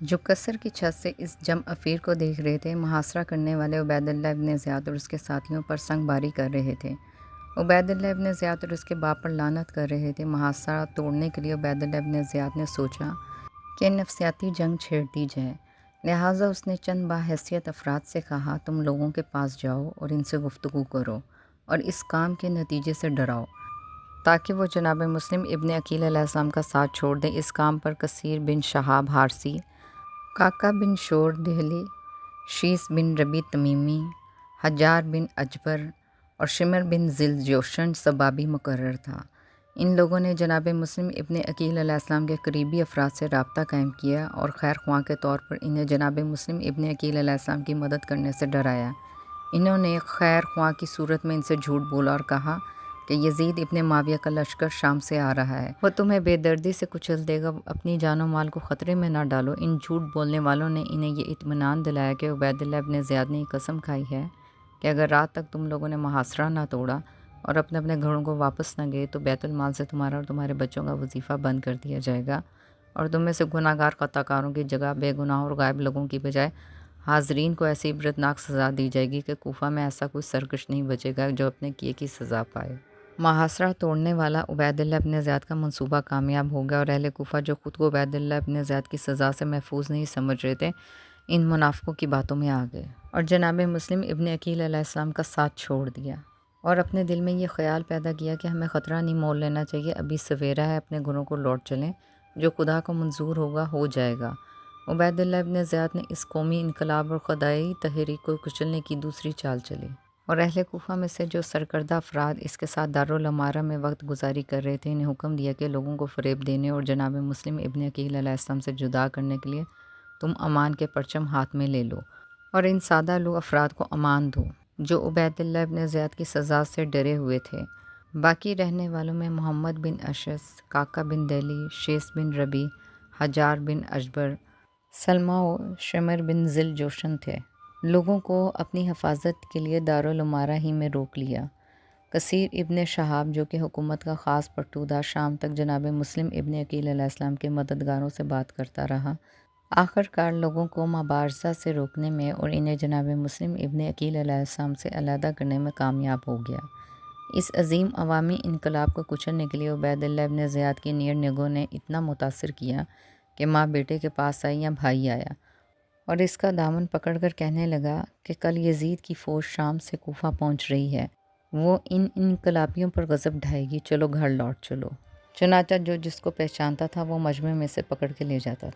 جو قصر کی چھت سے اس جم افیر کو دیکھ رہے تھے، محاصرہ کرنے والے عبید اللہ ابن زیاد اور اس کے ساتھیوں پر سنگ باری کر رہے تھے۔ عبید اللہ ابن زیاد اور اس کے باپ پر لعنت کر رہے تھے۔ محاصرہ توڑنے کے لیے عبید اللہ ابن زیاد نے سوچا کہ نفسیاتی جنگ چھیڑ دی جائے، لہٰذا اس نے چند باحیثیت افراد سے کہا، تم لوگوں کے پاس جاؤ اور ان سے گفتگو کرو اور اس کام کے نتیجے سے ڈراؤ تاکہ وہ جناب مسلم ابن عقیل علیہ السلام کا ساتھ چھوڑ دیں۔ اس کام پر کثیر بن شہاب حارثی، کاکا بن شور دہلی، شیس بن ربی تمیمی، حجار بن اجبر اور شمر بن ذل جوشن سبابی مقرر تھا۔ ان لوگوں نے جناب مسلم ابن عقیل علیہ السلام کے قریبی افراد سے رابطہ قائم کیا اور خیر خواہ کے طور پر انہیں جناب مسلم ابن عقیل علیہ السلام کی مدد کرنے سے ڈرایا۔ انہوں نے خیر خواہ کی صورت میں ان سے جھوٹ بولا اور کہا کہ یزید ابن معاویہ کا لشکر شام سے آ رہا ہے، وہ تمہیں بے دردی سے کچل دے گا، اپنی جان و مال کو خطرے میں نہ ڈالو۔ ان جھوٹ بولنے والوں نے انہیں یہ اطمینان دلایا کہ عبید اللہ ابن زیاد نے یہ قسم کھائی ہے کہ اگر رات تک تم لوگوں نے محاصرہ نہ توڑا اور اپنے اپنے گھروں کو واپس نہ گئے تو بیت المال سے تمہارا اور تمہارے بچوں کا وظیفہ بند کر دیا جائے گا، اور تم میں سے گناہ گار خطا کاروں کی جگہ بے گناہ اور غائب لوگوں کی بجائے حاضرین کو ایسی عبرتناک سزا دی جائے گی کہ کوفہ میں ایسا کوئی سرکش نہیں بچے گا جو اپنے کیے کی سزا پائے۔ محاصرہ توڑنے والا عبید اللہ ابن زیاد کا منصوبہ کامیاب ہو گیا اور اہل کوفہ جو خود کو عبید اللہ ابن زیاد کی سزا سے محفوظ نہیں سمجھ رہے تھے، ان منافقوں کی باتوں میں آ گئے اور جناب مسلم ابن عقیل علیہ السلام کا ساتھ چھوڑ دیا اور اپنے دل میں یہ خیال پیدا کیا کہ ہمیں خطرہ نہیں مول لینا چاہیے، ابھی سویرا ہے، اپنے گھروں کو لوٹ چلیں، جو خدا کو منظور ہوگا ہو جائے گا۔ عبید اللہ ابن زیاد نے اس قومی انقلاب اور خدائی تحریک کو کچلنے کی دوسری چال چلی، اور اہل کوفہ میں سے جو سرکردہ افراد اس کے ساتھ دارالامارہ میں وقت گزاری کر رہے تھے، انہیں حکم دیا کہ لوگوں کو فریب دینے اور جناب مسلم ابن عقیل علیہ السلام سے جدا کرنے کے لیے تم امان کے پرچم ہاتھ میں لے لو اور ان سادہ لو افراد کو امان دو جو عبید اللہ ابن زیاد کی سزا سے ڈرے ہوئے تھے۔ باقی رہنے والوں میں محمد بن اشعث، کاکا بن دہلی، شیس بن ربی، حجار بن اجبر، سلمہ و شمر بن ذل جوشن تھے۔ لوگوں کو اپنی حفاظت کے لیے دارالامارہ ہی میں روک لیا۔ کثیر ابن شہاب جو کہ حکومت کا خاص پٹھو تھا، شام تک جناب مسلم ابن عقیل علیہ السلام کے مددگاروں سے بات کرتا رہا۔ آخر کار لوگوں کو مبارزہ سے روکنے میں اور انہیں جناب مسلم ابن عقیل علیہ السلام سے علیحدہ کرنے میں کامیاب ہو گیا۔ اس عظیم عوامی انقلاب کو کچلنے کے لیے عبید اللہ ابن زیاد کی نیر نگوں نے اتنا متاثر کیا کہ ماں بیٹے کے پاس آئی یا بھائی آیا اور اس کا دامن پکڑ کر کہنے لگا کہ کل یزید کی فوج شام سے کوفہ پہنچ رہی ہے، وہ ان انقلابیوں پر غضب ڈھائے گی، چلو گھر لوٹ چلو۔ چنانچہ جو جس کو پہچانتا تھا وہ مجمع میں سے پکڑ کے لے جاتا تھا۔